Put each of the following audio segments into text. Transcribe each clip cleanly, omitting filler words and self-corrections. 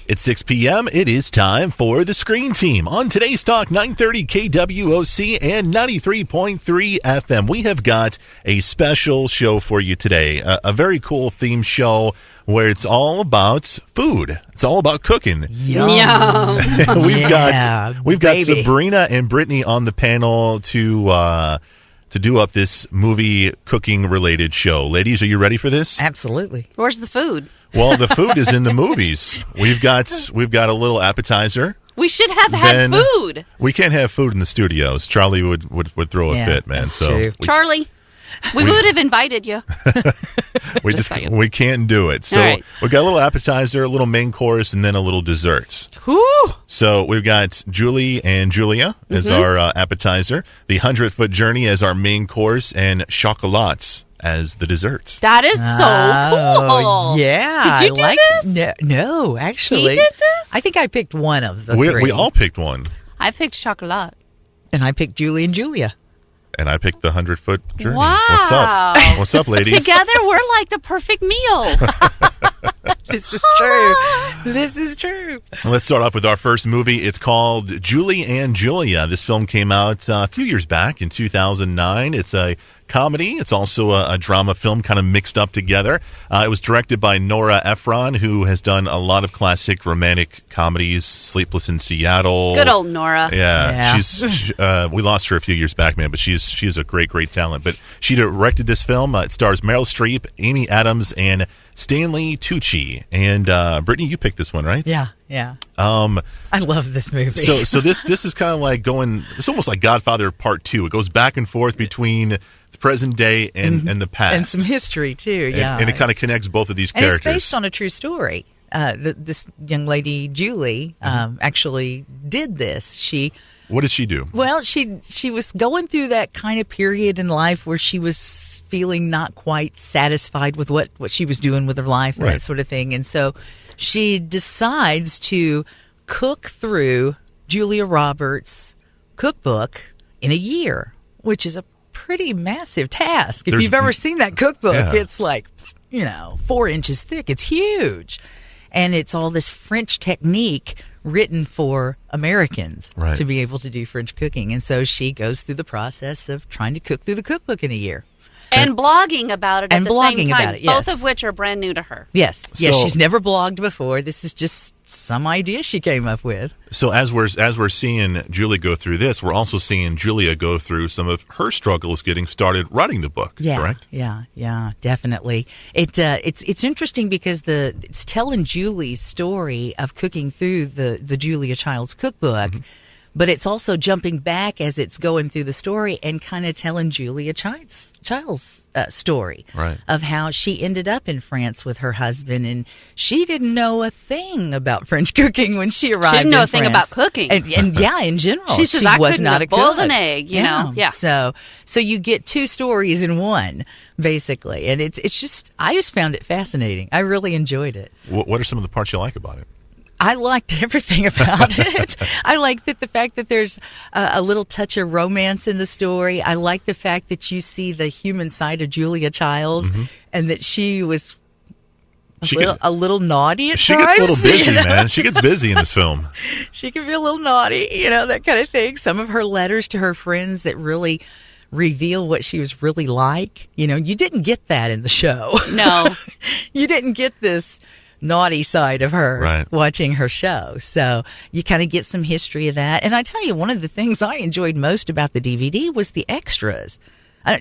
It's 6 p.m. It is time for the Screen Team on today's Talk 930 KWOC and 93.3 FM. We have got a special show for you today, a very cool theme show where it's all about food. It's all about cooking. Yum. We've got Sabrina and Brittany on the panel to do up this movie cooking related show. Ladies, are you ready for this? Absolutely. Where's the food? Well, the food is in the movies. We've got a little appetizer. We should have had food. We can't have food in the studios. Charlie would throw a fit, man. So Charlie, we would have invited you. we can't do it. So right. We've got a little appetizer, a little main course, and then a little dessert. Whew. So we've got Julie and Julia as our appetizer, the 100-foot journey as our main course, and chocolats as the desserts. That is so cool. Yeah. Did you do this? No, actually. He did this? I think I picked one of the three. We all picked one. I picked chocolate. And I picked Julie and Julia. And I picked the 100-foot journey. Wow. What's up? What's up, ladies? Together, we're like the perfect meal. This is true. This is true. Let's start off with our first movie. It's called Julie and Julia. This film came out a few years back in 2009. It's a comedy. It's also a drama film kind of mixed up together. It was directed by Nora Ephron, who has done a lot of classic romantic comedies, Sleepless in Seattle. Good old Nora. Yeah. We lost her a few years back, man, but she's a great talent. But she directed this film. It stars Meryl Streep, Amy Adams, and Stanley Tucci. And Brittany, you picked this one, right? Yeah. I love this movie. So this is kind of like it's almost like Godfather Part 2. It goes back and forth between the present day and the past. And some history, too, yeah. And it kind of connects both of these characters. And it's based on a true story. This young lady, Julie, actually did this. What did she do? Well, she was going through that kind of period in life where she was feeling not quite satisfied with what she was doing with her life and that sort of thing. And so she decides to cook through Julia Roberts' cookbook in a year, which is a pretty massive task. If you've ever seen that cookbook, it's like, 4 inches thick. It's huge. And it's all this French technique written for Americans to be able to do French cooking. And so she goes through the process of trying to cook through the cookbook in a year. And blogging about it at the same time, about it, yes. both of which are brand new to her. Yes, she's never blogged before. This is just some idea she came up with. So as we're seeing Julie go through this, we're also seeing Julia go through some of her struggles getting started writing the book, correct? Yeah, definitely. It's interesting because it's telling Julie's story of cooking through the Julia Child's cookbook. Mm-hmm. But it's also jumping back as it's going through the story and kind of telling Julia Child's story of how she ended up in France with her husband. And she didn't know a thing about French cooking when she arrived in France. She didn't know a thing about cooking. And in general. She says, I was not a cook. Boiled an egg, know. Yeah. So you get two stories in one, basically. And it's just, I just found it fascinating. I really enjoyed it. What are some of the parts you like about it? I liked everything about it. I liked the fact that there's a little touch of romance in the story. I like the fact that you see the human side of Julia Childs and that she was a little naughty at times. She gets a little busy, man. She gets busy in this film. She can be a little naughty, that kind of thing. Some of her letters to her friends that really reveal what she was really like. You didn't get that in the show. No. You didn't get this naughty side of her watching her show. So you kind of get some history of that. And I tell you, one of the things I enjoyed most about the DVD was the extras.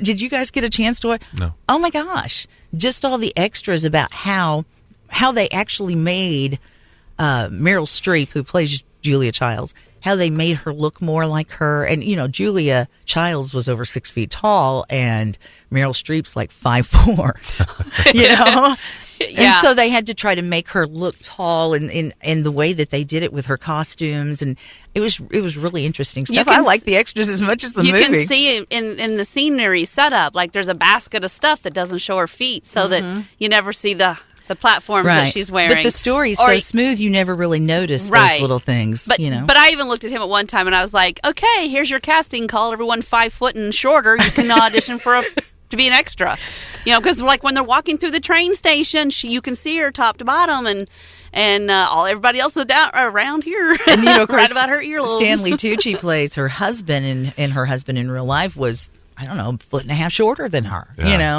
Did you guys get a chance to watch? No. Oh my gosh. Just all the extras about how they actually made Meryl Streep, who plays Julia Childs, how they made her look more like her. And, Julia Childs was over 6 feet tall and Meryl Streep's like 5'4", And so they had to try to make her look tall in the way that they did it with her costumes. And it was really interesting stuff. I like the extras as much as the movie. You can see in the scenery setup, like there's a basket of stuff that doesn't show her feet so that you never see the platforms that she's wearing. But the story's so smooth, you never really notice those little things. But I even looked at him at one time and I was like, okay, here's your casting call. Everyone 5 foot and shorter. You can audition for a to be an extra, because like when they're walking through the train station, you can see her top to bottom, and everybody else is down around here, And of course, right about her earlobes. Stanley Tucci plays her husband, and her husband in real life was, I don't know, a foot and a half shorter than her.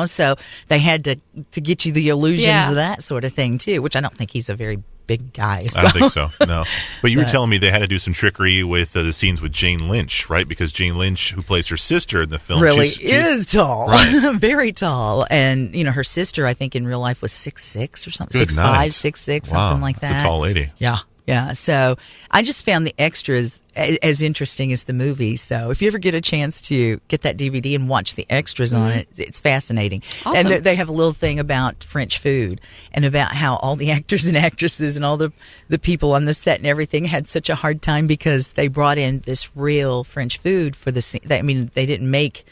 So they had to get you the illusions of that sort of thing too, which I don't think he's a very big guy. So. I don't think so, no. But you were telling me they had to do some trickery with the scenes with Jane Lynch, right? Because Jane Lynch, who plays her sister in the film, really is tall, right. very tall. And, her sister, I think in real life was 6'6" or something, 6'5", 6'6", something like that. That's a tall lady. Yeah. Yeah, so I just found the extras as interesting as the movie. So if you ever get a chance to get that DVD and watch the extras on it, it's fascinating. Awesome. And they have a little thing about French food and about how all the actors and actresses and all the people on the set and everything had such a hard time because they brought in this real French food for the scene. I mean, they didn't make...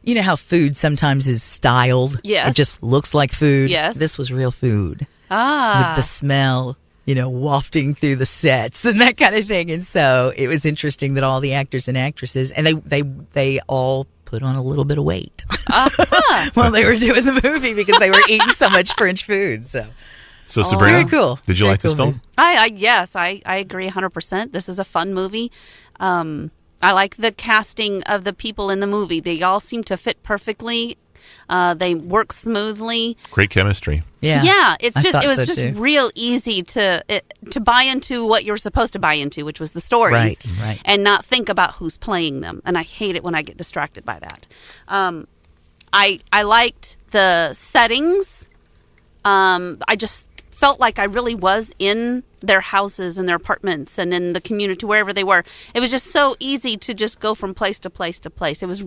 You know how food sometimes is styled? Yes. It just looks like food? Yes. This was real food. Ah. With the smell... wafting through the sets and that kind of thing. And so it was interesting that all the actors and actresses, and they all put on a little bit of weight while they were doing the movie because they were eating so much French food. So Sabrina, very cool. Did you Very like this cool film? movie. Yes, I agree 100%. This is a fun movie. I like the casting of the people in the movie. They all seem to fit perfectly. They work smoothly. Great chemistry. Yeah. It was just too. real easy to buy into what you're supposed to buy into, which was the stories, Right. and not think about who's playing them. And I hate it when I get distracted by that. I liked the settings. I just felt like I really was in their houses and their apartments and in the community, wherever they were. It was just so easy to just go from place to place to place. It was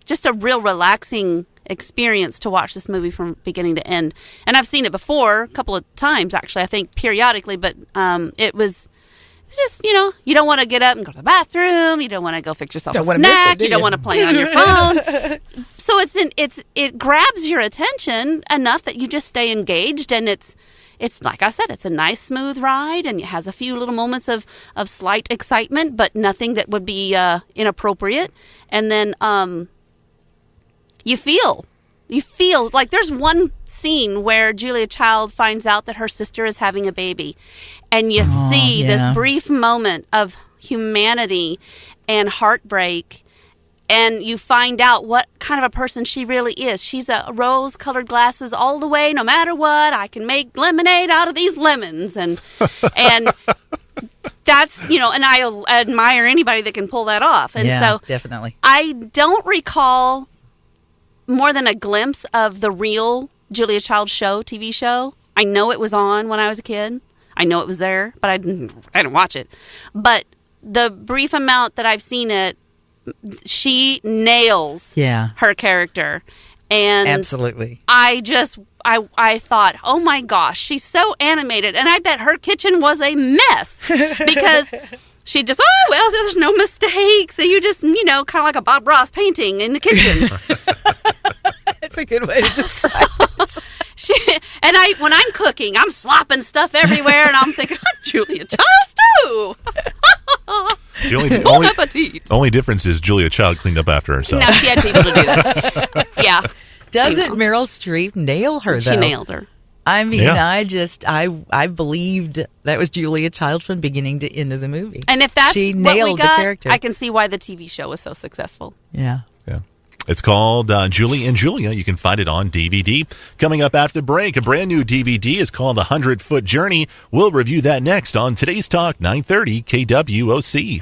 just a real relaxing experience to watch this movie from beginning to end. And I've seen it before a couple of times, actually, I think periodically, but it was just, you don't want to get up and go to the bathroom. You don't want to go fix yourself a snack. You don't want to play on your phone. So it grabs your attention enough that you just stay engaged, and it's like I said, it's a nice smooth ride, and it has a few little moments of slight excitement, but nothing that would be inappropriate. And then you feel like there's one scene where Julia Child finds out that her sister is having a baby, and you see this brief moment of humanity and heartbreak, and you find out what kind of a person she really is. She's a rose-colored glasses all the way. No matter what, I can make lemonade out of these lemons, and that's and I admire anybody that can pull that off. And so definitely, I don't recall more than a glimpse of the real Julia Child TV show. I know it was on when I was a kid. I know it was there, but I didn't watch it. But the brief amount that I've seen it, she nails her character. And absolutely. I thought, oh my gosh, she's so animated. And I bet her kitchen was a mess because she just, there's no mistakes. So you just, kind of like a Bob Ross painting in the kitchen. That's a good way to describe it. When I'm cooking, I'm slopping stuff everywhere, and I'm thinking, I'm Julia Child too. The only difference is Julia Child cleaned up after herself. No, she had people to do that. Yeah. Doesn't Meryl Streep nail her, though? She nailed her. I mean, I believed that was Julia Child from beginning to end of the movie. And if that's she what nailed we got, the character, I can see why the TV show was so successful. Yeah. It's called Julie and Julia. You can find it on DVD. Coming up after the break, a brand new DVD is called The 100-Foot Journey. We'll review that next on Today's Talk 930 KWOC.